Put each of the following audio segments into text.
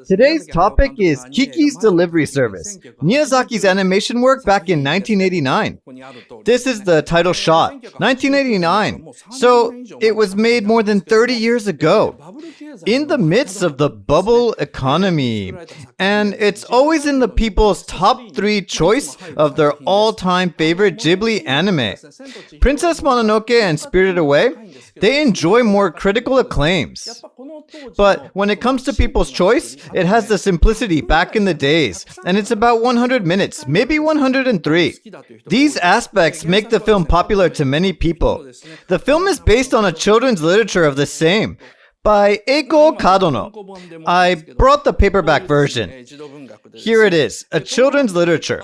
Today's topic is Kiki's delivery service, Miyazaki's animation work back in 1989. This is the title shot, 1989. So it was made more than 30 years ago, in the midst of the bubble economy. And it's always in the people's top 3 choice of their all-time favorite Ghibli anime. Princess Mononoke and Spirited Away, they enjoy more critical acclaims. But when it comes to people's choice, it has the simplicity back in the days, and it's about 100 minutes, maybe 103. These aspects make the film popular to many people. The film is based on a children's literature of the same, by Eiko Kadono. I brought the paperback version. Here it is, a children's literature.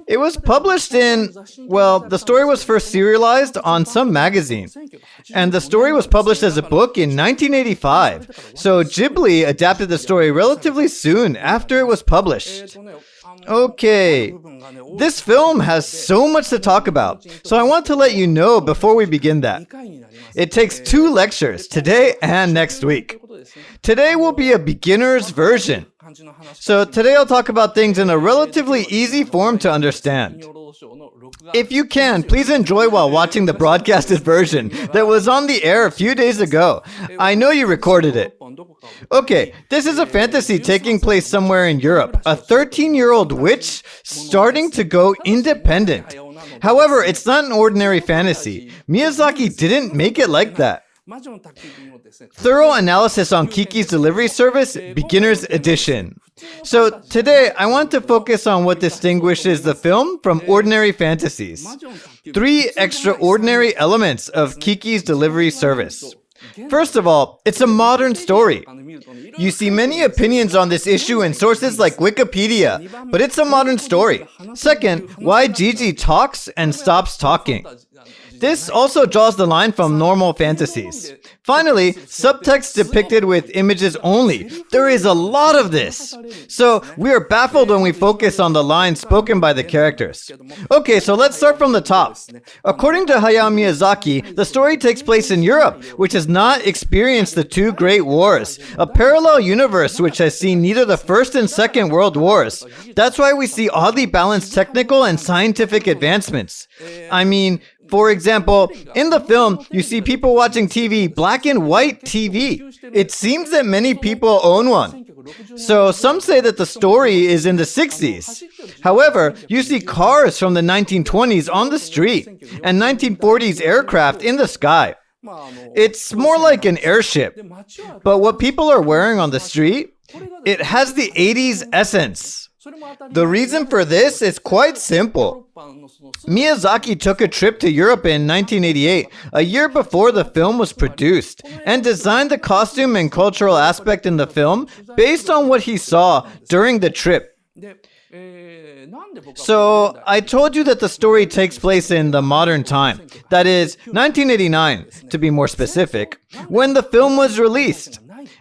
It was published the story was first serialized on some magazine. And the story was published as a book in 1985. So Ghibli adapted the story relatively soon after it was published. Okay, this film has so much to talk about, so I want to let you know before we begin that. It takes 2 lectures, today and next week. Today will be a beginner's version. So today I'll talk about things in a relatively easy form to understand. If you can, please enjoy while watching the broadcasted version that was on the air a few days ago. I know you recorded it. Okay, this is a fantasy taking place somewhere in Europe. A 13-year-old witch starting to go independent. However, it's not an ordinary fantasy. Miyazaki didn't make it like that. Thorough analysis on Kiki's delivery service, beginner's edition. So today, I want to focus on what distinguishes the film from ordinary fantasies. 3 extraordinary elements of Kiki's delivery service. First of all, it's a modern story. You see many opinions on this issue in sources like Wikipedia, but it's a modern story. Second, why Gigi talks and stops talking. This also draws the line from normal fantasies. Finally, subtext depicted with images only. There is a lot of this. So we are baffled when we focus on the lines spoken by the characters. Okay, so let's start from the top. According to Hayao Miyazaki, the story takes place in Europe, which has not experienced the 2 Great Wars, a parallel universe which has seen neither the First and Second World Wars. That's why we see oddly balanced technical and scientific advancements. For example, in the film, you see people watching TV, black and white TV. It seems that many people own one. So some say that the story is in the 60s. However, you see cars from the 1920s on the street and 1940s aircraft in the sky. It's more like an airship. But what people are wearing on the street, it has the 80s essence. The reason for this is quite simple. Miyazaki took a trip to Europe in 1988, a year before the film was produced, and designed the costume and cultural aspect in the film based on what he saw during the trip. So, I told you that the story takes place in the modern time, that is, 1989, to be more specific, when the film was released.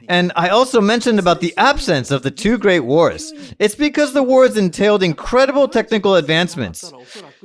And I also mentioned about the absence of the 2 Great Wars. It's because the wars entailed incredible technical advancements.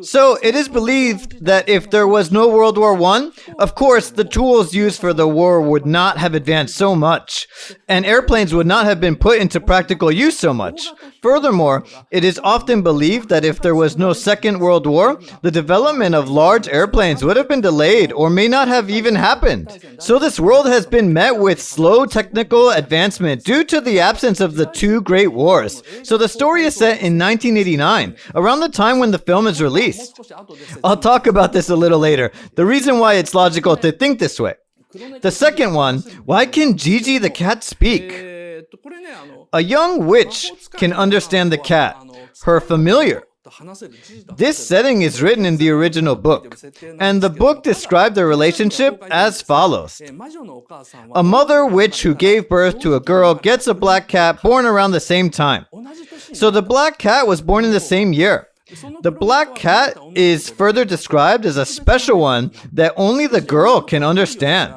So it is believed that if there was no World War I, of course, the tools used for the war would not have advanced so much, and airplanes would not have been put into practical use so much. Furthermore, it is often believed that if there was no Second World War, the development of large airplanes would have been delayed or may not have even happened. So this world has been met with slow technical advancement due to the absence of the 2 Great Wars. So the story is set in 1989, around the time when the film is released. I'll talk about this a little later, the reason why it's logical to think this way. The second one, why can Gigi the cat speak? A young witch can understand the cat, her familiar. This setting is written in the original book, and the book described the relationship as follows. A mother witch who gave birth to a girl gets a black cat born around the same time. So the black cat was born in the same year. The black cat is further described as a special one that only the girl can understand.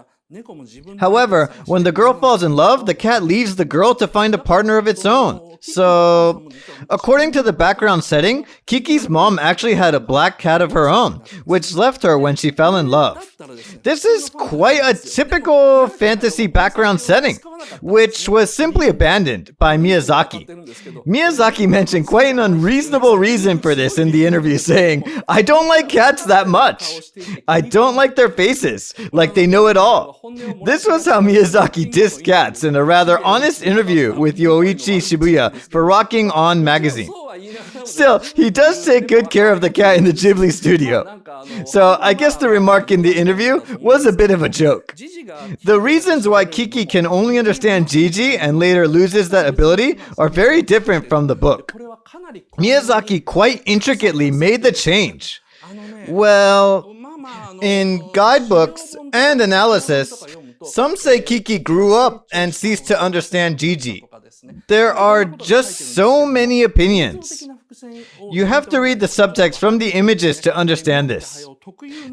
However, when the girl falls in love, the cat leaves the girl to find a partner of its own. So, according to the background setting, Kiki's mom actually had a black cat of her own, which left her when she fell in love. This is quite a typical fantasy background setting, which was simply abandoned by Miyazaki. Miyazaki mentioned quite an unreasonable reason for this in the interview, saying, "I don't like cats that much. I don't like their faces, like they know it all." This was how Miyazaki dissed cats in a rather honest interview with Yoichi Shibuya for Rocking On magazine. Still, he does take good care of the cat in the Ghibli studio. So I guess the remark in the interview was a bit of a joke. The reasons why Kiki can only understand Gigi and later loses that ability are very different from the book. Miyazaki quite intricately made the change. Well, in guidebooks and analysis, some say Kiki grew up and ceased to understand Gigi. There are just so many opinions. You have to read the subtext from the images to understand this.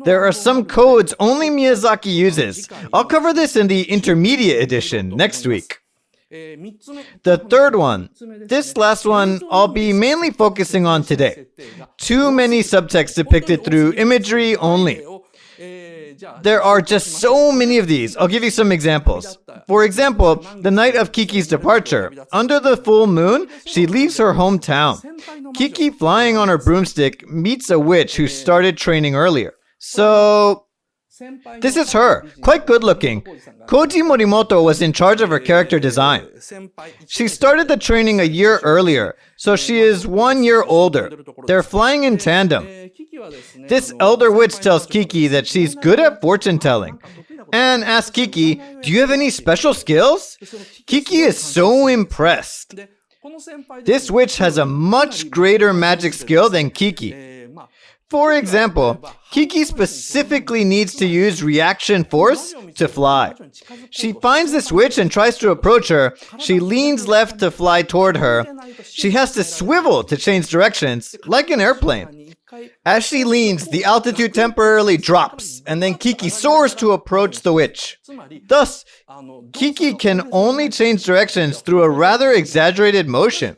There are some codes only Miyazaki uses. I'll cover this in the intermediate edition next week. The third one, this last one, I'll be mainly focusing on today. Too many subtexts depicted through imagery only. There are just so many of these. I'll give you some examples. For example, the night of Kiki's departure. Under the full moon, she leaves her hometown. Kiki, flying on her broomstick, meets a witch who started training earlier. So, this is her, quite good looking. Koji Morimoto was in charge of her character design. She started the training a year earlier, so she is 1 year older. They're flying in tandem. This elder witch tells Kiki that she's good at fortune telling and asks Kiki, "Do you have any special skills?" Kiki is so impressed. This witch has a much greater magic skill than Kiki. For example, Kiki specifically needs to use reaction force to fly. She finds this witch and tries to approach her. She leans left to fly toward her. She has to swivel to change directions, like an airplane. As she leans, the altitude temporarily drops, and then Kiki soars to approach the witch. Thus, Kiki can only change directions through a rather exaggerated motion.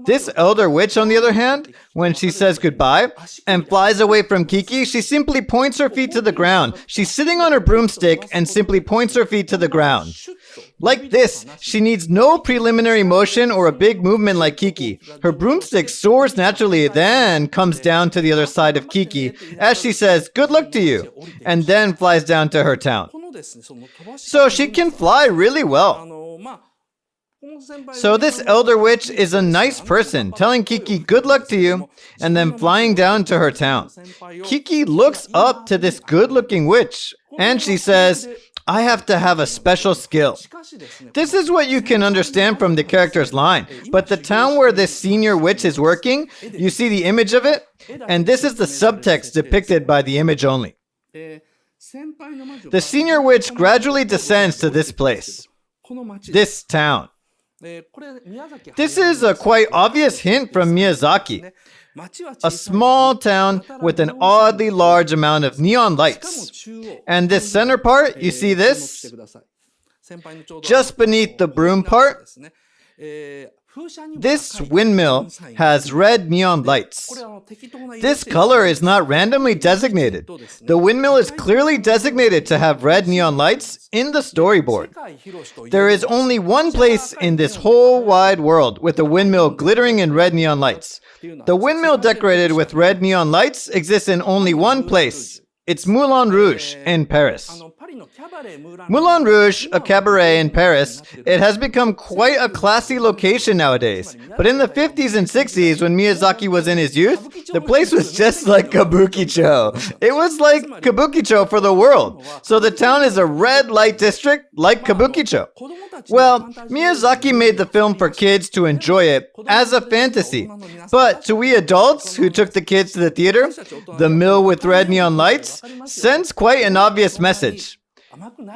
This elder witch, on the other hand, when she says goodbye and flies away from Kiki, she simply points her feet to the ground. She's sitting on her broomstick and simply points her feet to the ground. Like this, she needs no preliminary motion or a big movement like Kiki. Her broomstick soars naturally, then comes down to the other side of Kiki as she says, "Good luck to you," and then flies down to her town. So she can fly really well. So this elder witch is a nice person, telling Kiki good luck to you, and then flying down to her town. Kiki looks up to this good-looking witch, and she says, "I have to have a special skill." This is what you can understand from the character's line, but the town where this senior witch is working, you see the image of it, and this is the subtext depicted by the image only. The senior witch gradually descends to this place, this town. This is a quite obvious hint from Miyazaki. A small town with an oddly large amount of neon lights. And this center part, you see this? Just beneath the broom part, this windmill has red neon lights. This color is not randomly designated. The windmill is clearly designated to have red neon lights in the storyboard. There is only one place in this whole wide world with a windmill glittering in red neon lights. The windmill decorated with red neon lights exists in only one place. It's Moulin Rouge in Paris. Moulin Rouge, a cabaret in Paris, it has become quite a classy location nowadays. But in the 50s and 60s, when Miyazaki was in his youth, the place was just like Kabukicho. It was like Kabukicho for the world. So the town is a red light district like Kabukicho. Well, Miyazaki made the film for kids to enjoy it as a fantasy. But to we adults who took the kids to the theater, the mill with red neon lights sends quite an obvious message.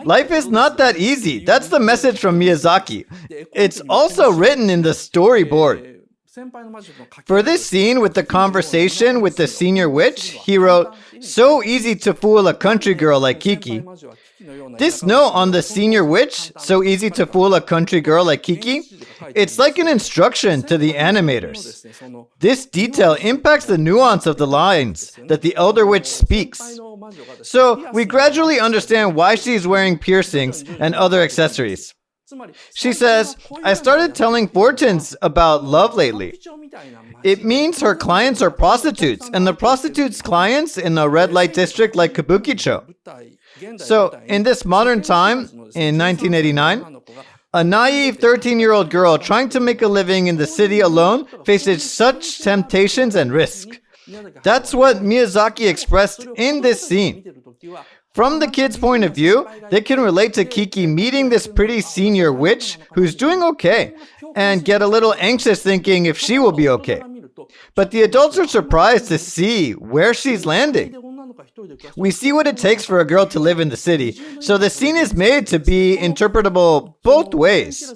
Life is not that easy. That's the message from Miyazaki. It's also written in the storyboard. For this scene with the conversation with the senior witch, he wrote, "So easy to fool a country girl like Kiki." This note on the senior witch, "So easy to fool a country girl like Kiki," it's like an instruction to the animators. This detail impacts the nuance of the lines that the elder witch speaks. So we gradually understand why she's wearing piercings and other accessories. She says, "I started telling fortunes about love lately." It means her clients are prostitutes, and the prostitutes' clients in a red light district like Kabukicho. So, in this modern time, in 1989, a naive 13-year-old girl trying to make a living in the city alone faces such temptations and risk. That's what Miyazaki expressed in this scene. From the kid's point of view, they can relate to Kiki meeting this pretty senior witch who's doing okay, and get a little anxious thinking if she will be okay. But the adults are surprised to see where she's landing. We see what it takes for a girl to live in the city, so the scene is made to be interpretable both ways.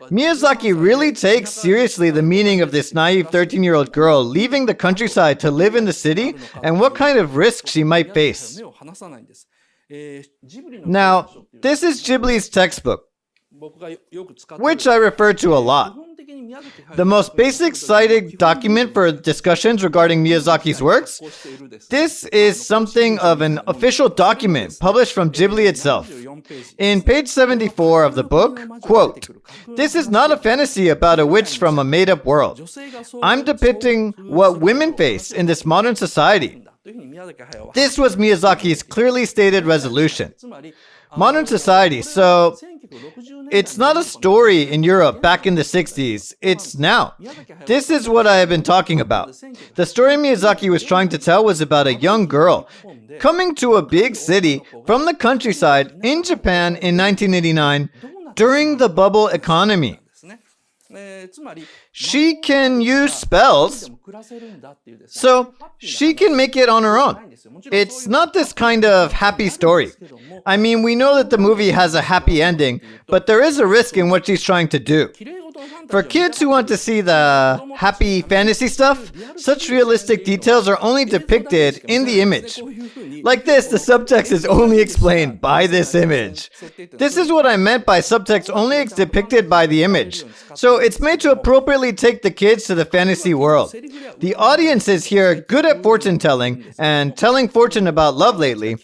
Miyazaki really takes seriously the meaning of this naive 13-year-old girl leaving the countryside to live in the city and what kind of risk she might face. Now, this is Ghibli's textbook, which I refer to a lot. The most basic cited document for discussions regarding Miyazaki's works. This is something of an official document published from Ghibli itself. In page 74 of the book, quote, "This is not a fantasy about a witch from a made-up world. I'm depicting what women face in this modern society." This was Miyazaki's clearly stated resolution. Modern society, so it's not a story in Europe back in the 60s, it's now. This is what I have been talking about. The story Miyazaki was trying to tell was about a young girl coming to a big city from the countryside in Japan in 1989 during the bubble economy. She can use spells, so she can make it on her own. It's not this kind of happy story. I mean, we know that the movie has a happy ending, but there is a risk in what she's trying to do. For kids who want to see the happy fantasy stuff, such realistic details are only depicted in the image. Like this, the subtext is only explained by this image. This is what I meant by subtext only depicted by the image. So it's made to appropriately take the kids to the fantasy world. The audience is here good at fortune telling and telling fortune about love lately,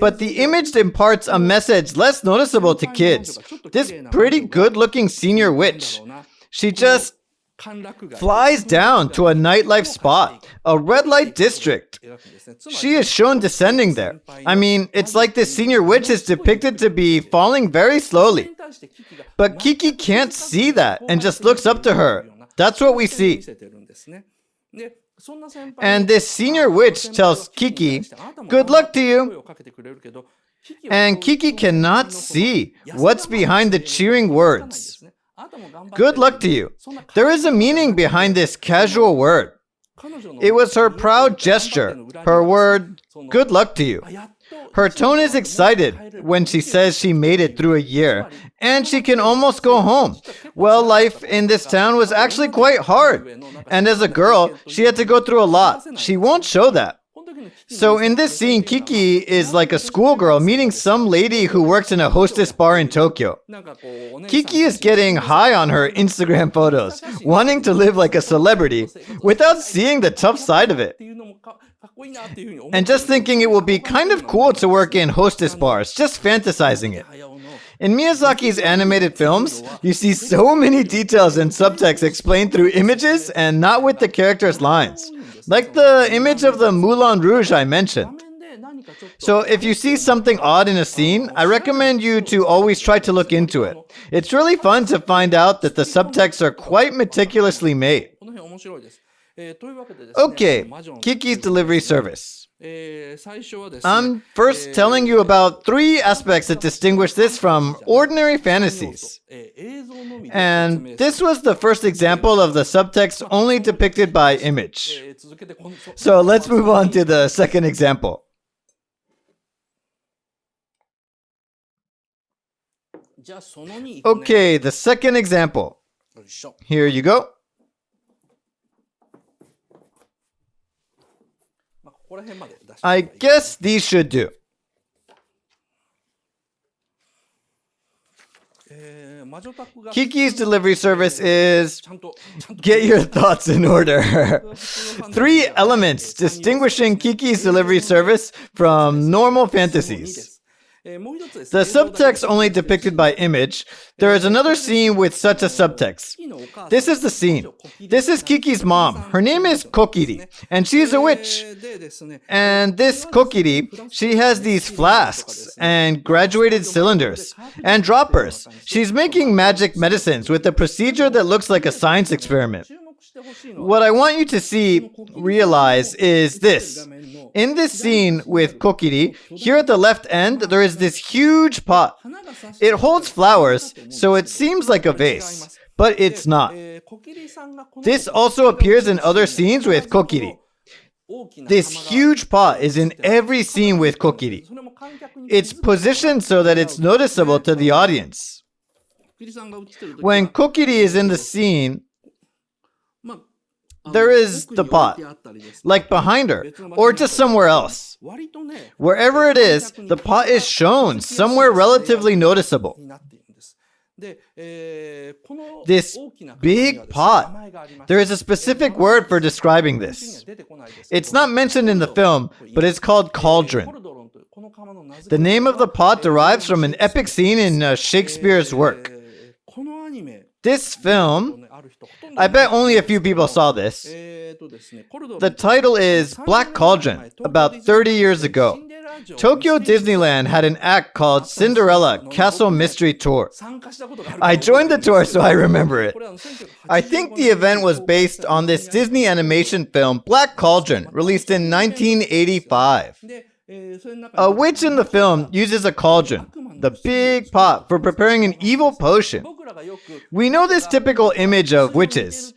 but the image imparts a message less noticeable to kids. This pretty good looking senior witch, she just flies down to a nightlife spot, a red light district. She is shown descending there. I mean, it's like this senior witch is depicted to be falling very slowly. But Kiki can't see that and just looks up to her. That's what we see. And this senior witch tells Kiki, "Good luck to you." And Kiki cannot see what's behind the cheering words. Good luck to you. There is a meaning behind this casual word. It was her proud gesture, her word, "Good luck to you." Her tone is excited when she says she made it through a year, and she can almost go home. Well, life in this town was actually quite hard, and as a girl, she had to go through a lot. She won't show that. So in this scene, Kiki is like a schoolgirl meeting some lady who works in a hostess bar in Tokyo. Kiki is getting high on her Instagram photos, wanting to live like a celebrity without seeing the tough side of it. And just thinking it will be kind of cool to work in hostess bars, just fantasizing it. In Miyazaki's animated films, you see so many details and subtext explained through images and not with the characters' lines. Like the image of the Moulin Rouge I mentioned. So if you see something odd in a scene, I recommend you to always try to look into it. It's really fun to find out that the subtexts are quite meticulously made. Okay, Kiki's delivery service. I'm first telling you about 3 aspects that distinguish this from ordinary fantasies. And this was the first example of the subtext only depicted by image. So let's move on to the second example. Okay, the second example. Here you go. I guess these should do. Kiki's delivery service is get your thoughts in order. 3 elements distinguishing Kiki's delivery service from normal fantasies. The subtext only depicted by image. There is another scene with such a subtext. This is the scene. This is Kiki's mom. Her name is Kokiri, and she is a witch. And this Kokiri, she has these flasks and graduated cylinders and droppers. She's making magic medicines with a procedure that looks like a science experiment. What I want you to realize is this. In this scene with Kokiri, here at the left end, there is this huge pot. It holds flowers, so it seems like a vase, but it's not. This also appears in other scenes with Kokiri. This huge pot is in every scene with Kokiri. It's positioned so that it's noticeable to the audience. When Kokiri is in the scene, there is the pot, like behind her, or just somewhere else. Wherever it is, the pot is shown somewhere relatively noticeable. This big pot, there is a specific word for describing this. It's not mentioned in the film, but it's called cauldron. The name of the pot derives from an epic scene in Shakespeare's work. This film, I bet only a few people saw this. The title is Black Cauldron, about 30 years ago. Tokyo Disneyland had an act called Cinderella Castle Mystery Tour. I joined the tour, so I remember it. I think the event was based on this Disney animation film Black Cauldron, released in 1985. A witch in the film uses a cauldron, the big pot, for preparing an evil potion. We know this typical image of witches.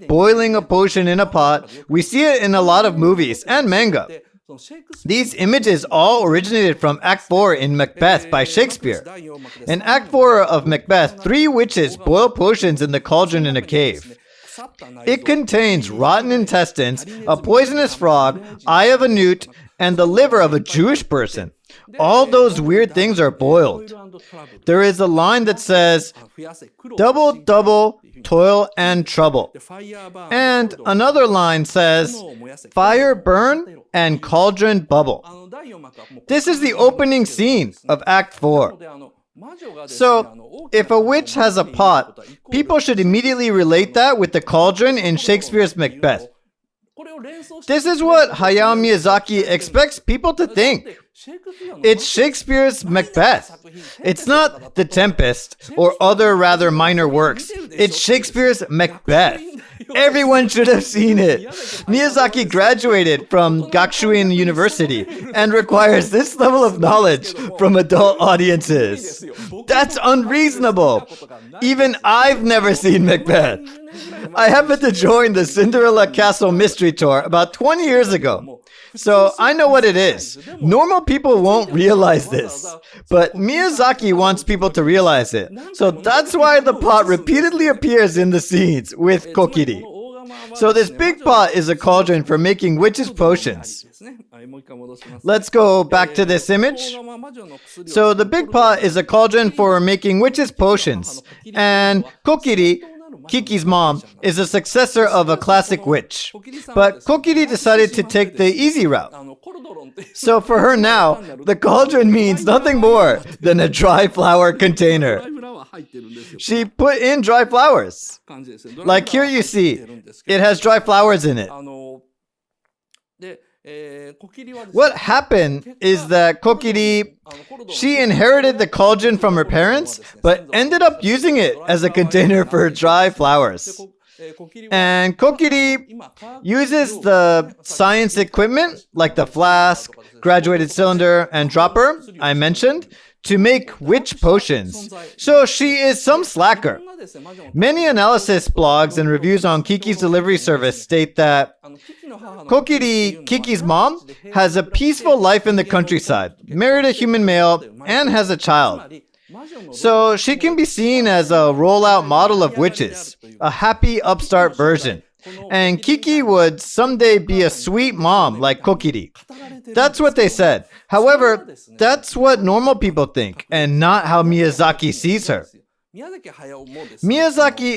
Boiling a potion in a pot, we see it in a lot of movies and manga. These images all originated from Act 4 in Macbeth by Shakespeare. In Act 4 of Macbeth, 3 witches boil potions in the cauldron in a cave. It contains rotten intestines, a poisonous frog, eye of a newt, and the liver of a Jewish person. All those weird things are boiled. There is a line that says, double, double, toil and trouble. And another line says, fire burn and cauldron bubble. This is the opening scene of Act 4. So, if a witch has a pot, people should immediately relate that with the cauldron in Shakespeare's Macbeth. This is what Hayao Miyazaki expects people to think. It's Shakespeare's Macbeth. It's not The Tempest or other rather minor works. It's Shakespeare's Macbeth. Everyone should have seen it. Miyazaki graduated from Gakushuin University and requires this level of knowledge from adult audiences. That's unreasonable. Even I've never seen Macbeth. I happened to join the Cinderella Castle Mystery Tour about 20 years ago. So I know what it is. Normal people won't realize this. But Miyazaki wants people to realize it. So that's why the pot repeatedly appears in the scenes with Kokiri. So this big pot is a cauldron for making witches' potions. Let's go back to this image. So the big pot is a cauldron for making witches' potions. And Kokiri, Kiki's mom, is a successor of a classic witch. But Kokiri decided to take the easy route. So for her now, the cauldron means nothing more than a dry flower container. She put in dry flowers. Like here you see, it has dry flowers in it. What happened is that Kokiri, she inherited the cauldron from her parents, but ended up using it as a container for dry flowers. And Kokiri uses the science equipment, like the flask, graduated cylinder, and dropper I mentioned, to make witch potions. So she is some slacker. Many analysis blogs and reviews on Kiki's delivery service state that Kokiri, Kiki's mom, has a peaceful life in the countryside, married a human male, and has a child. So she can be seen as a rollout model of witches, a happy upstart version. And Kiki would someday be a sweet mom like Kokiri. That's what they said. However, that's what normal people think, and not how Miyazaki sees her. Miyazaki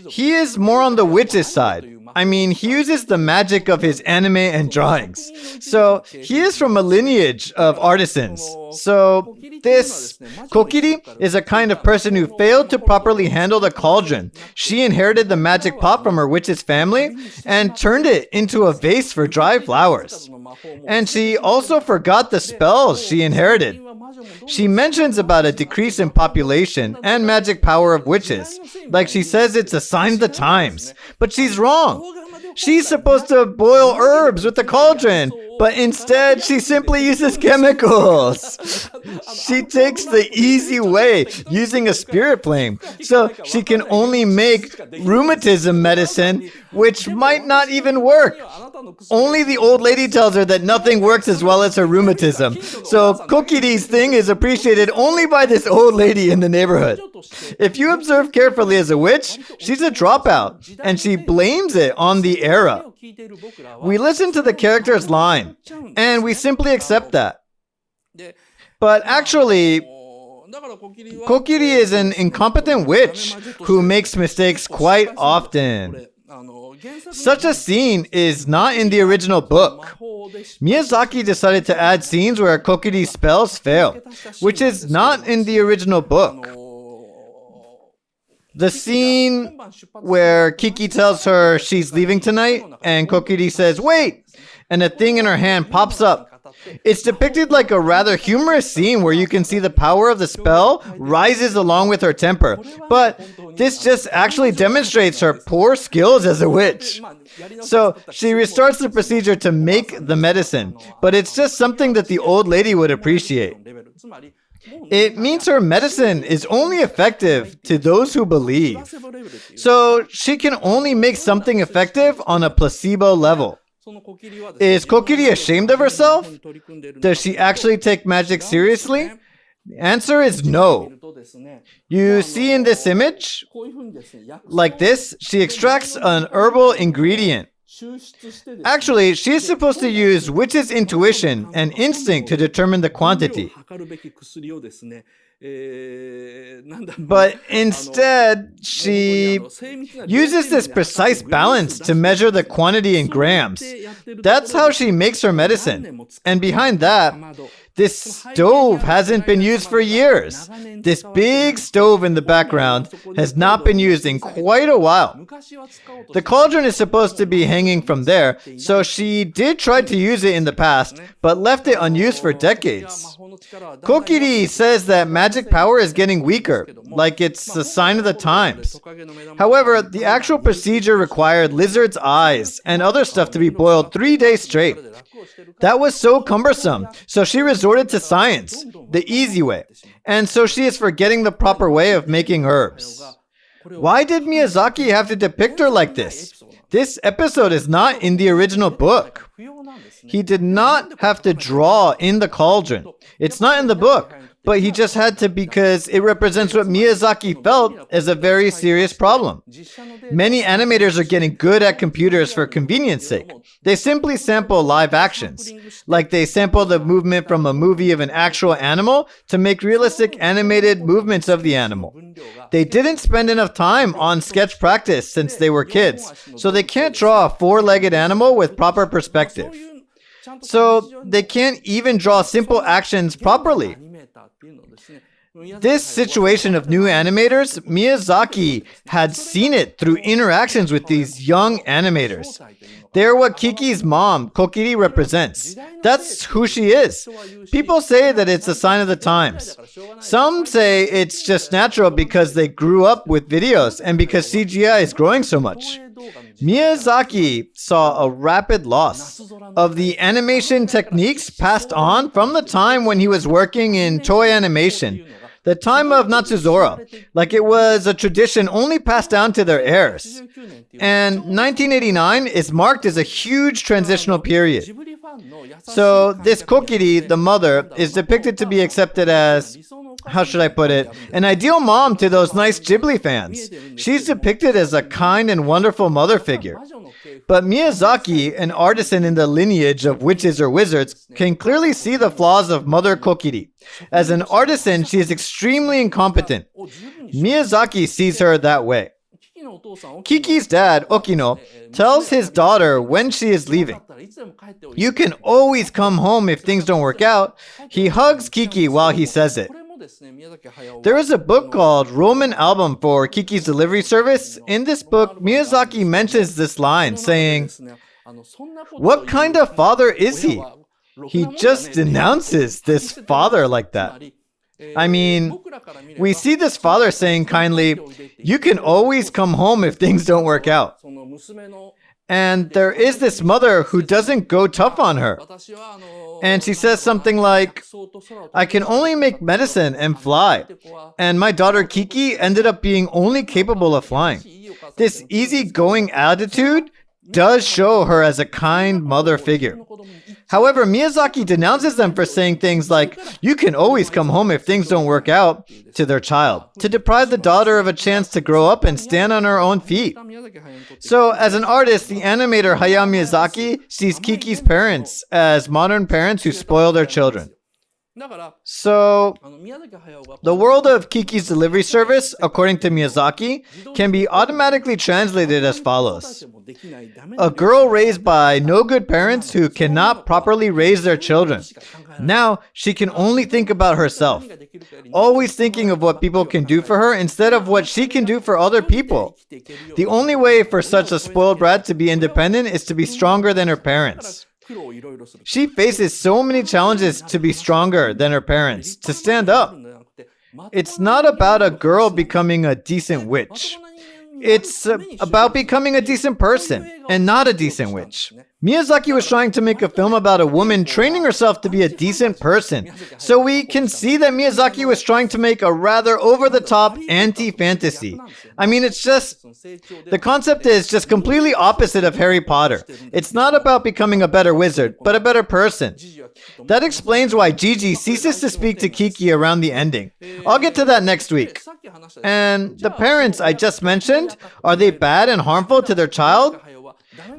he is more on the witch's side. I mean, he uses the magic of his anime and drawings. So he is from a lineage of artisans. So this Kokiri is a kind of person who failed to properly handle the cauldron. She inherited the magic pot from her witch's family and turned it into a vase for dry flowers. And she also forgot the spells she inherited. She mentions about a decrease in population and magic power of witches. Like she says it's a sign of the times. But she's wrong. She's supposed to boil herbs with the cauldron, but instead she simply uses chemicals. She takes the easy way, using a spirit flame, so she can only make rheumatism medicine, which might not even work. Only the old lady tells her that nothing works as well as her rheumatism. So Kokiri's thing is appreciated only by this old lady in the neighborhood. If you observe carefully as a witch, she's a dropout, and she blames it on the era. We listen to the character's line, and we simply accept that. But actually, Kokiri is an incompetent witch who makes mistakes quite often. Such a scene is not in the original book. Miyazaki decided to add scenes where Kokiri's spells fail, which is not in the original book. The scene where Kiki tells her she's leaving tonight and Kokiri says, "Wait!" and a thing in her hand pops up. It's depicted like a rather humorous scene where you can see the power of the spell rises along with her temper. But this just actually demonstrates her poor skills as a witch. So she restarts the procedure to make the medicine, but it's just something that the old lady would appreciate. It means her medicine is only effective to those who believe. So she can only make something effective on a placebo level. Is Kokiri ashamed of herself? Does she actually take magic seriously? The answer is no. You see in this image, like this, she extracts an herbal ingredient. Actually, she is supposed to use witch's intuition and instinct to determine the quantity. But instead, she uses this precise balance to measure the quantity in grams. That's how she makes her medicine. And behind that, this stove hasn't been used for years. This big stove in the background has not been used in quite a while. The cauldron is supposed to be hanging from there, so she did try to use it in the past, but left it unused for decades. Kokiri says that magic power is getting weaker, like it's a sign of the times. However, the actual procedure required lizard's eyes and other stuff to be boiled 3 days straight. That was so cumbersome, so she resorted to science, the easy way, and so she is forgetting the proper way of making herbs. Why did Miyazaki have to depict her like this? This episode is not in the original book. He did not have to draw in the cauldron. It's not in the book, but he just had to because it represents what Miyazaki felt as a very serious problem. Many animators are getting good at computers for convenience sake. They simply sample live actions. Like they sample the movement from a movie of an actual animal to make realistic animated movements of the animal. They didn't spend enough time on sketch practice since they were kids, so they can't draw a four-legged animal with proper perspective. So they can't even draw simple actions properly. This situation of new animators, Miyazaki had seen it through interactions with these young animators. They're what Kiki's mom, Kokiri, represents. That's who she is. People say that it's a sign of the times. Some say it's just natural because they grew up with videos and because CGI is growing so much. Miyazaki saw a rapid loss of the animation techniques passed on from the time when he was working in toy animation, the time of Natsuzora, like it was a tradition only passed down to their heirs. And 1989 is marked as a huge transitional period. So this Kokiri, the mother, is depicted to be accepted as how should I put it, an ideal mom to those nice Ghibli fans. She's depicted as a kind and wonderful mother figure. But Miyazaki, an artisan in the lineage of witches or wizards, can clearly see the flaws of Mother Kokiri. As an artisan, she is extremely incompetent. Miyazaki sees her that way. Kiki's dad, Okino, tells his daughter when she is leaving. You can always come home if things don't work out. He hugs Kiki while he says it. There is a book called Roman Album for Kiki's Delivery Service. In this book, Miyazaki mentions this line, saying, "What kind of father is he? He just denounces this father like that." I mean, we see this father saying kindly, "You can always come home if things don't work out." And there is this mother who doesn't go tough on her. And she says something like, "I can only make medicine and fly. And my daughter Kiki ended up being only capable of flying." This easygoing attitude does show her as a kind mother figure. However, Miyazaki denounces them for saying things like, "You can always come home if things don't work out," to their child, to deprive the daughter of a chance to grow up and stand on her own feet. So, as an artist, the animator Hayao Miyazaki sees Kiki's parents as modern parents who spoil their children. So, the world of Kiki's Delivery Service, according to Miyazaki, can be automatically translated as follows. A girl raised by no good parents who cannot properly raise their children. Now, she can only think about herself, always thinking of what people can do for her instead of what she can do for other people. The only way for such a spoiled brat to be independent is to be stronger than her parents. She faces so many challenges to be stronger than her parents, to stand up. It's not about a girl becoming a decent witch. It's about becoming a decent person and not a decent witch. Miyazaki was trying to make a film about a woman training herself to be a decent person. So we can see that Miyazaki was trying to make a rather over-the-top anti-fantasy. I mean, it's just, the concept is just completely opposite of Harry Potter. It's not about becoming a better wizard, but a better person. That explains why Gigi ceases to speak to Kiki around the ending. I'll get to that next week. And the parents I just mentioned, are they bad and harmful to their child?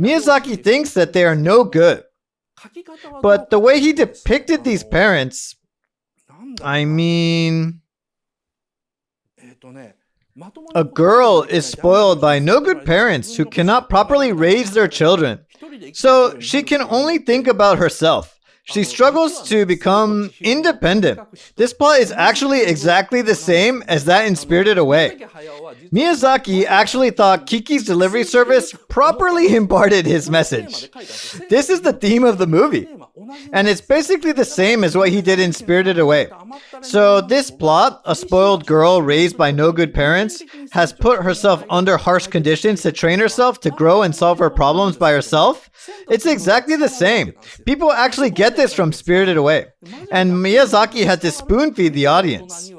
Miyazaki thinks that they are no good. But the way he depicted these parents, I mean, a girl is spoiled by no good parents who cannot properly raise their children. So she can only think about herself. She struggles to become independent. This plot is actually exactly the same as that in Spirited Away. Miyazaki actually thought Kiki's Delivery Service properly imparted his message. This is the theme of the movie. And it's basically the same as what he did in Spirited Away. So this plot, a spoiled girl raised by no good parents, has put herself under harsh conditions to train herself to grow and solve her problems by herself. It's exactly the same. People actually get this from Spirited Away. And Miyazaki had to spoon feed the audience.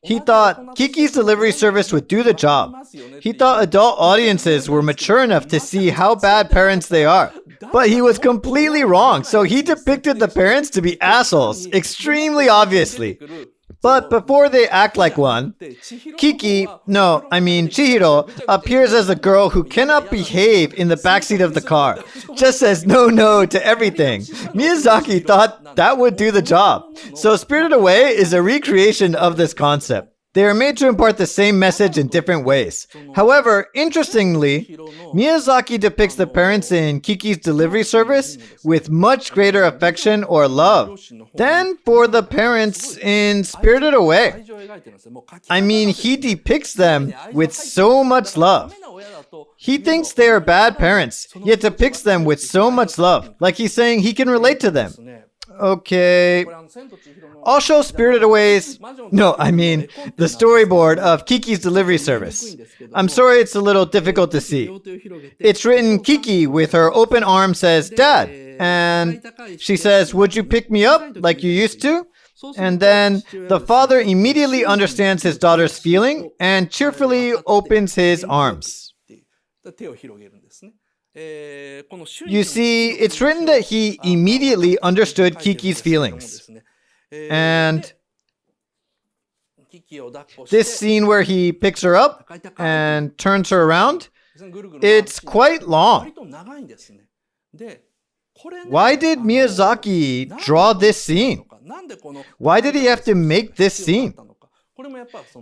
He thought Kiki's Delivery Service would do the job. He thought adult audiences were mature enough to see how bad parents they are. But he was completely wrong, so he depicted the parents to be assholes, extremely obviously. But before they act like one, Chihiro appears as a girl who cannot behave in the backseat of the car, just says no to everything. Miyazaki thought that would do the job. So Spirited Away is a recreation of this concept. They are made to impart the same message in different ways. However, interestingly, Miyazaki depicts the parents in Kiki's Delivery Service with much greater affection or love than for the parents in Spirited Away. I mean, he depicts them with so much love. He thinks they are bad parents, yet depicts them with so much love, like he's saying he can relate to them. Okay. I'll show Spirited Away's... the storyboard of Kiki's Delivery Service. I'm sorry it's a little difficult to see. It's written Kiki with her open arm says, "Dad." And she says, "Would you pick me up like you used to?" And then the father immediately understands his daughter's feeling and cheerfully opens his arms. You see, it's written that he immediately understood Kiki's feelings. And This scene where he picks her up and turns her around, it's quite long. Why did Miyazaki draw this scene? Why did he have to make this scene?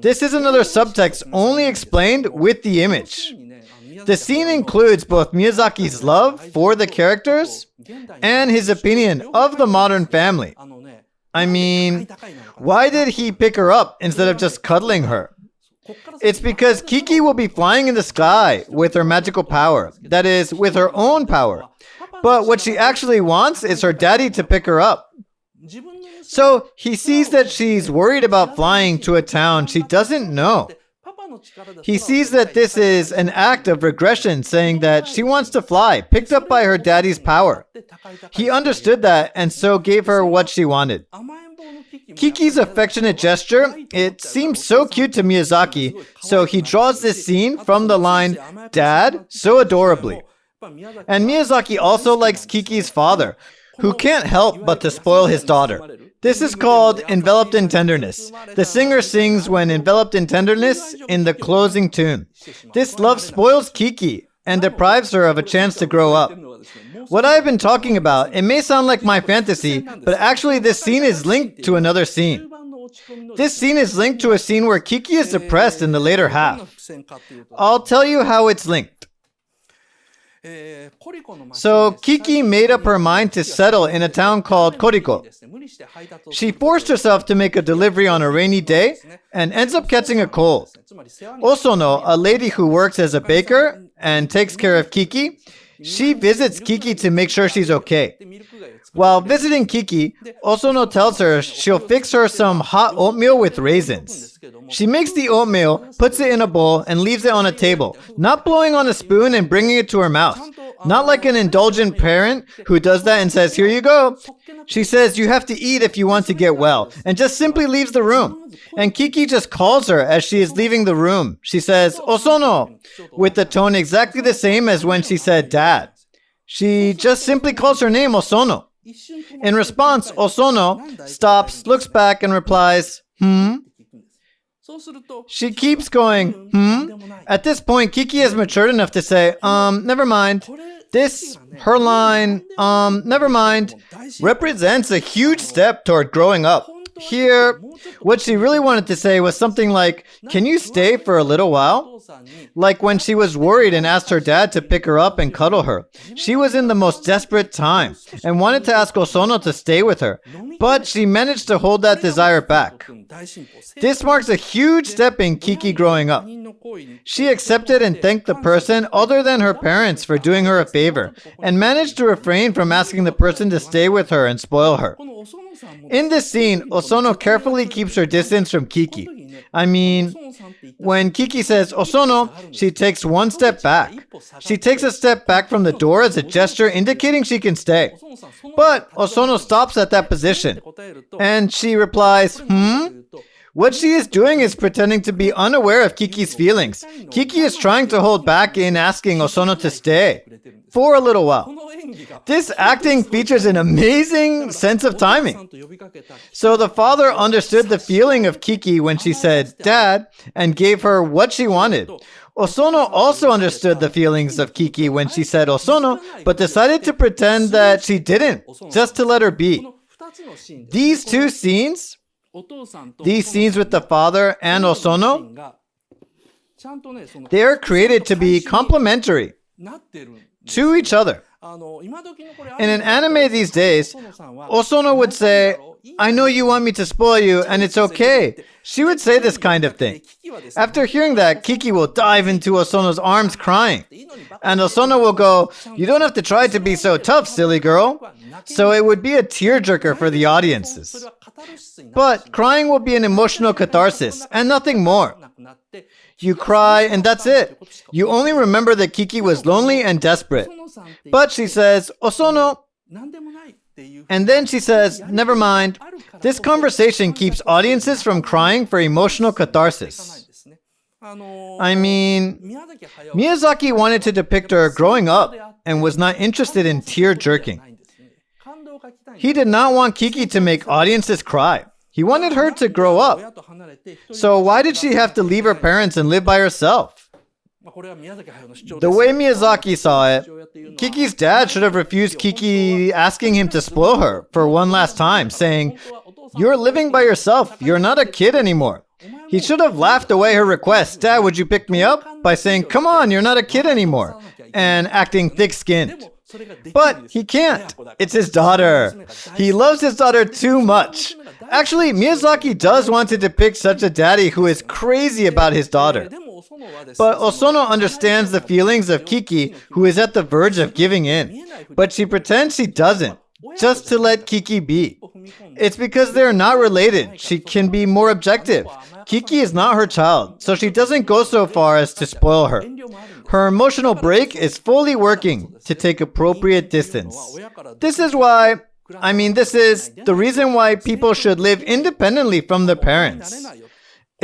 This is another subtext only explained with the image. The scene includes both Miyazaki's love for the characters and his opinion of the modern family. I mean, why did he pick her up instead of just cuddling her? It's because Kiki will be flying in the sky with her magical power. That is, with her own power. But what she actually wants is her daddy to pick her up. So he sees that she's worried about flying to a town she doesn't know. He sees that this is an act of regression, saying that she wants to fly, picked up by her daddy's power. He understood that and so gave her what she wanted. Kiki's affectionate gesture, it seems so cute to Miyazaki, so he draws this scene from the line, "Dad," so adorably. And Miyazaki also likes Kiki's father, who can't help but to spoil his daughter. This is called Enveloped in Tenderness. The singer sings when enveloped in tenderness in the closing tune. This love spoils Kiki and deprives her of a chance to grow up. What I've been talking about, it may sound like my fantasy, but actually this scene is linked to another scene. This scene is linked to a scene where Kiki is depressed in the later half. I'll tell you how it's linked. So Kiki made up her mind to settle in a town called Koriko. She forced herself to make a delivery on a rainy day and ends up catching a cold. Osono, a lady who works as a baker and takes care of Kiki, she visits Kiki to make sure she's okay. While visiting Kiki, Osono tells her she'll fix her some hot oatmeal with raisins. She makes the oatmeal, puts it in a bowl, and leaves it on a table, not blowing on a spoon and bringing it to her mouth. Not like an indulgent parent who does that and says, "Here you go." She says, "You have to eat if you want to get well," and just simply leaves the room. And Kiki just calls her as she is leaving the room. She says, "Osono," with the tone exactly the same as when she said "Dad." She just simply calls her name Osono. In response, Osono stops, looks back, and replies, "Hmm?" She keeps going, "Hmm?" At this point, Kiki has matured enough to say, never mind. Her line, never mind, represents a huge step toward growing up. Here, what she really wanted to say was something like, "Can you stay for a little while?" Like when she was worried and asked her dad to pick her up and cuddle her. She was in the most desperate time and wanted to ask Osono to stay with her, but she managed to hold that desire back. This marks a huge step in Kiki growing up. She accepted and thanked the person other than her parents for doing her a favor and managed to refrain from asking the person to stay with her and spoil her. In this scene, Osono carefully keeps her distance from Kiki. I mean, when Kiki says Osono, she takes one step back. She takes a step back from the door as a gesture indicating she can stay. But Osono stops at that position. And she replies, "Hmm?" What she is doing is pretending to be unaware of Kiki's feelings. Kiki is trying to hold back in asking Osono to stay for a little while. This acting features an amazing sense of timing. So the father understood the feeling of Kiki when she said "Dad" and gave her what she wanted. Osono also understood the feelings of Kiki when she said Osono, but decided to pretend that she didn't, just to let her be. These two scenes, these scenes with the father and Osono, they are created to be complementary to each other. In an anime these days, Osono would say, "I know you want me to spoil you, and it's okay." She would say this kind of thing. After hearing that, Kiki will dive into Osono's arms crying. And Osono will go, "You don't have to try to be so tough, silly girl." So it would be a tearjerker for the audiences. But crying will be an emotional catharsis, and nothing more. You cry, and that's it. You only remember that Kiki was lonely and desperate. But she says, "Osono," and then she says, "Never mind." This conversation keeps audiences from crying for emotional catharsis. I mean, Miyazaki wanted to depict her growing up and was not interested in tear-jerking. He did not want Kiki to make audiences cry. He wanted her to grow up. So why did she have to leave her parents and live by herself? The way Miyazaki saw it, Kiki's dad should have refused Kiki asking him to spoil her for one last time, saying, "You're living by yourself. You're not a kid anymore." He should have laughed away her request, "Dad, would you pick me up?" by saying, "Come on, you're not a kid anymore," and acting thick-skinned. But he can't. It's his daughter. He loves his daughter too much. Actually, Miyazaki does want to depict such a daddy who is crazy about his daughter. But Osono understands the feelings of Kiki, who is at the verge of giving in. But she pretends she doesn't, just to let Kiki be. It's because they're not related. She can be more objective. Kiki is not her child, so she doesn't go so far as to spoil her. Her emotional brake is fully working to take appropriate distance. This is the reason why people should live independently from their parents.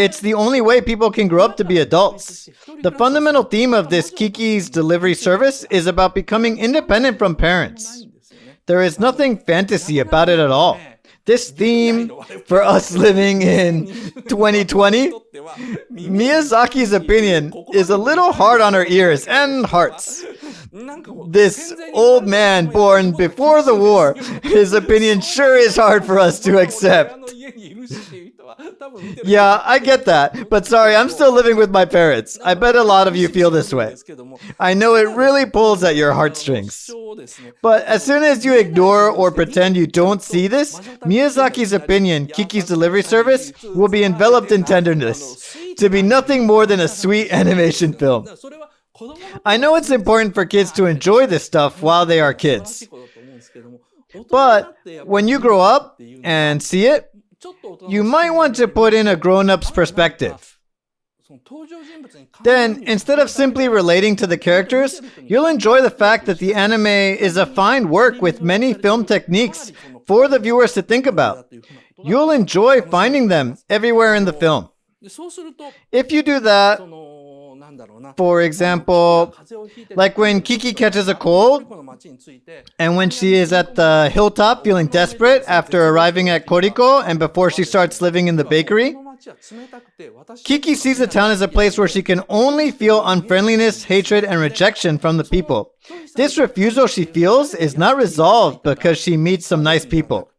It's the only way people can grow up to be adults. The fundamental theme of this Kiki's delivery service is about becoming independent from parents. There is nothing fantasy about it at all. This theme, for us living in 2020, Miyazaki's opinion is a little hard on our ears and hearts. This old man born before the war, his opinion sure is hard for us to accept. Yeah, I get that, but sorry, I'm still living with my parents. I bet a lot of you feel this way. I know it really pulls at your heartstrings. But as soon as you ignore or pretend you don't see this, Miyazaki's opinion, Kiki's delivery service, will be enveloped in tenderness, to be nothing more than a sweet animation film. I know it's important for kids to enjoy this stuff while they are kids. But when you grow up and see it, you might want to put in a grown-up's perspective. Then, instead of simply relating to the characters, you'll enjoy the fact that the anime is a fine work with many film techniques for the viewers to think about. You'll enjoy finding them everywhere in the film. If you do that, for example, like when Kiki catches a cold, and when she is at the hilltop feeling desperate after arriving at Koriko and before she starts living in the bakery, Kiki sees the town as a place where she can only feel unfriendliness, hatred, and rejection from the people. This refusal she feels is not resolved because she meets some nice people.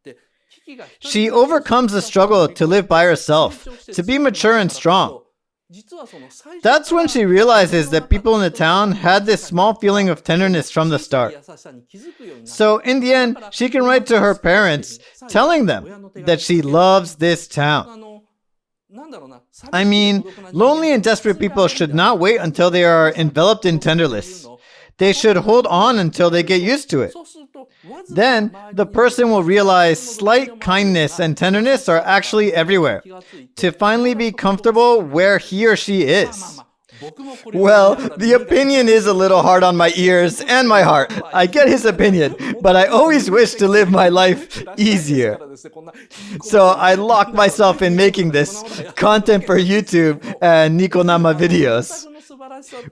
She overcomes the struggle to live by herself, to be mature and strong. That's when she realizes that people in the town had this small feeling of tenderness from the start. So in the end, she can write to her parents, telling them that she loves this town. I mean, lonely and desperate people should not wait until they are enveloped in tenderness. They should hold on until they get used to it. Then, the person will realize slight kindness and tenderness are actually everywhere, to finally be comfortable where he or she is. Well, the opinion is a little hard on my ears and my heart. I get his opinion, but I always wish to live my life easier. So I lock myself in making this content for YouTube and Nikonama videos.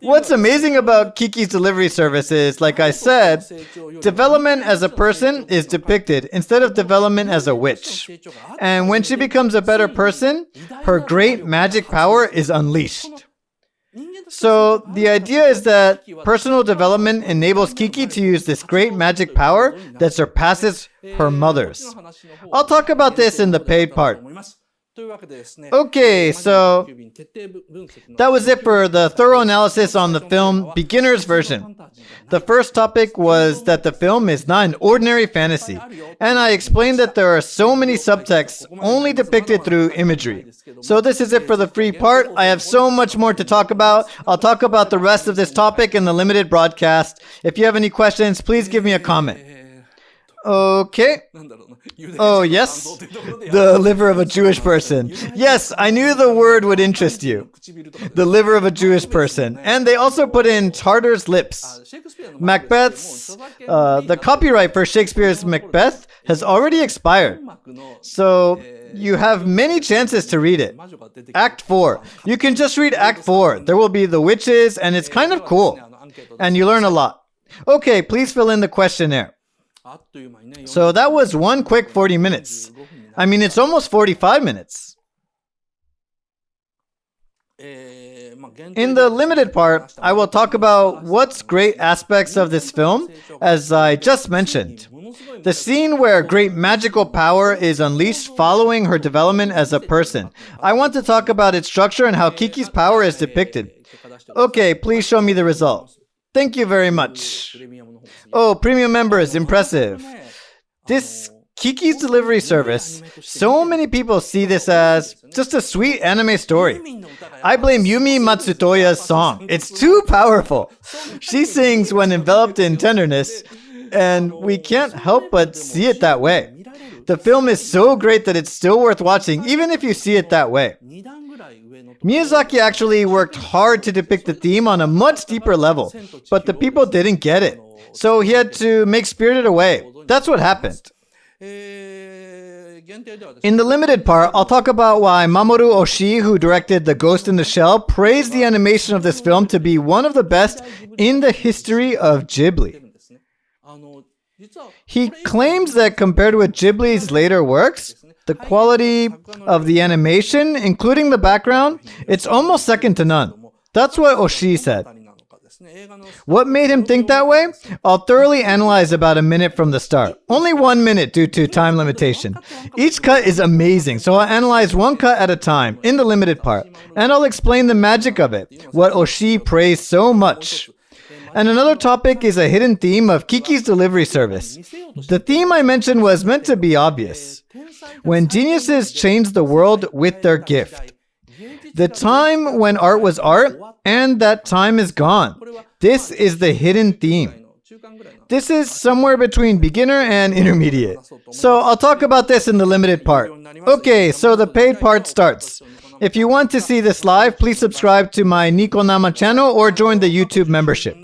What's amazing about Kiki's delivery service is, like I said, development as a person is depicted instead of development as a witch. And when she becomes a better person, her great magic power is unleashed. So the idea is that personal development enables Kiki to use this great magic power that surpasses her mother's. I'll talk about this in the paid part. Okay, so that was it for the thorough analysis on the film beginner's version. The first topic was that the film is not an ordinary fantasy, and I explained that there are so many subtexts only depicted through imagery. So this is it for the free part. I have so much more to talk about. I'll talk about the rest of this topic in the limited broadcast. If you have any questions, please give me a comment. Okay. Oh, yes? The liver of a Jewish person. Yes, I knew the word would interest you. The liver of a Jewish person. And they also put in Tartar's lips. Macbeth's, the copyright for Shakespeare's Macbeth has already expired. So you have many chances to read it. Act 4. You can just read Act 4. There will be the witches, and it's kind of cool. And you learn a lot. Okay, please fill in the questionnaire. So that was one quick 40 minutes. I mean, it's almost 45 minutes. In the limited part, I will talk about what's great aspects of this film, as I just mentioned. The scene where great magical power is unleashed following her development as a person. I want to talk about its structure and how Kiki's power is depicted. Okay, please show me the result. Thank you very much. Oh, premium members, impressive. This Kiki's delivery service, so many people see this as just a sweet anime story. I blame Yumi Matsutoya's song. It's too powerful. She sings when enveloped in tenderness, and we can't help but see it that way. The film is so great that it's still worth watching, even if you see it that way. Miyazaki actually worked hard to depict the theme on a much deeper level, but the people didn't get it. So he had to make Spirited Away. That's what happened. In the limited part, I'll talk about why Mamoru Oshii, who directed The Ghost in the Shell, praised the animation of this film to be one of the best in the history of Ghibli. He claims that compared with Ghibli's later works, the quality of the animation, including the background, it's almost second to none. That's what Oshii said. What made him think that way? I'll thoroughly analyze about a minute from the start. Only 1 minute due to time limitation. Each cut is amazing, so I'll analyze one cut at a time in the limited part, and I'll explain the magic of it, what Oshii praised so much. And another topic is a hidden theme of Kiki's delivery service. The theme I mentioned was meant to be obvious. When geniuses change the world with their gift. The time when art was art, and that time is gone. This is the hidden theme. This is somewhere between beginner and intermediate. So I'll talk about this in the limited part. Okay, so the paid part starts. If you want to see this live, please subscribe to my Nikonama channel or join the YouTube membership.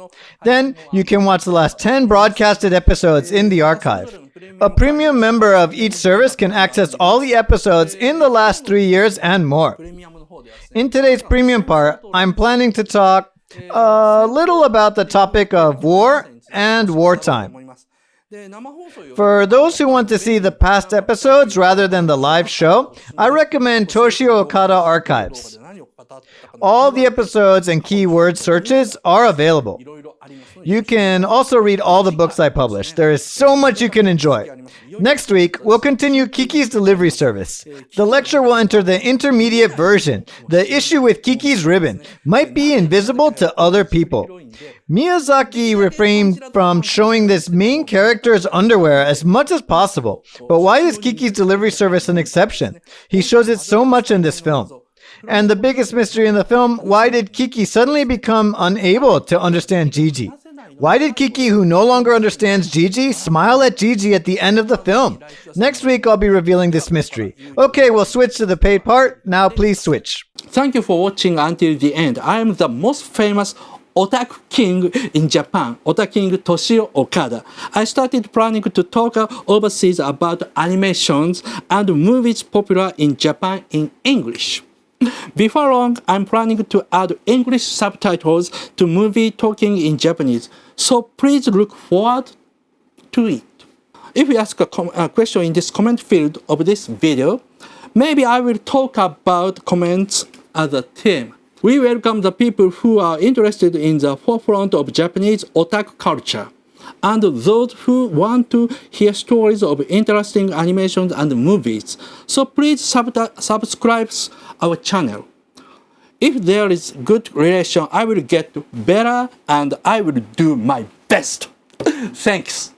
Then you can watch the last 10 broadcasted episodes in the archive. A premium member of each service can access all the episodes in the last 3 years and more. In today's premium part, I'm planning to talk a little about the topic of war and wartime. For those who want to see the past episodes rather than the live show, I recommend Toshio Okada Archives. All the episodes and keyword searches are available. You can also read all the books I publish. There is so much you can enjoy. Next week, we'll continue Kiki's delivery service. The lecture will enter the intermediate version. The issue with Kiki's ribbon might be invisible to other people. Miyazaki refrained from showing this main character's underwear as much as possible. But why is Kiki's delivery service an exception? He shows it so much in this film. And the biggest mystery in the film, why did Kiki suddenly become unable to understand Gigi? Why did Kiki, who no longer understands Gigi, smile at Gigi at the end of the film? Next week, I'll be revealing this mystery. Okay, we'll switch to the paid part. Now, please switch. Thank you for watching until the end. I am the most famous Otaku King in Japan, Otaking Toshio Okada. I started planning to talk overseas about animations and movies popular in Japan in English. Before long, I'm planning to add English subtitles to movie talking in Japanese, so please look forward to it. If you ask a question in this comment field of this video, maybe I will talk about comments as a theme. We welcome the people who are interested in the forefront of Japanese otaku culture, and those who want to hear stories of interesting animations and movies. So please subscribe our channel. If there is good relation, I will get better and I will do my best. Thanks.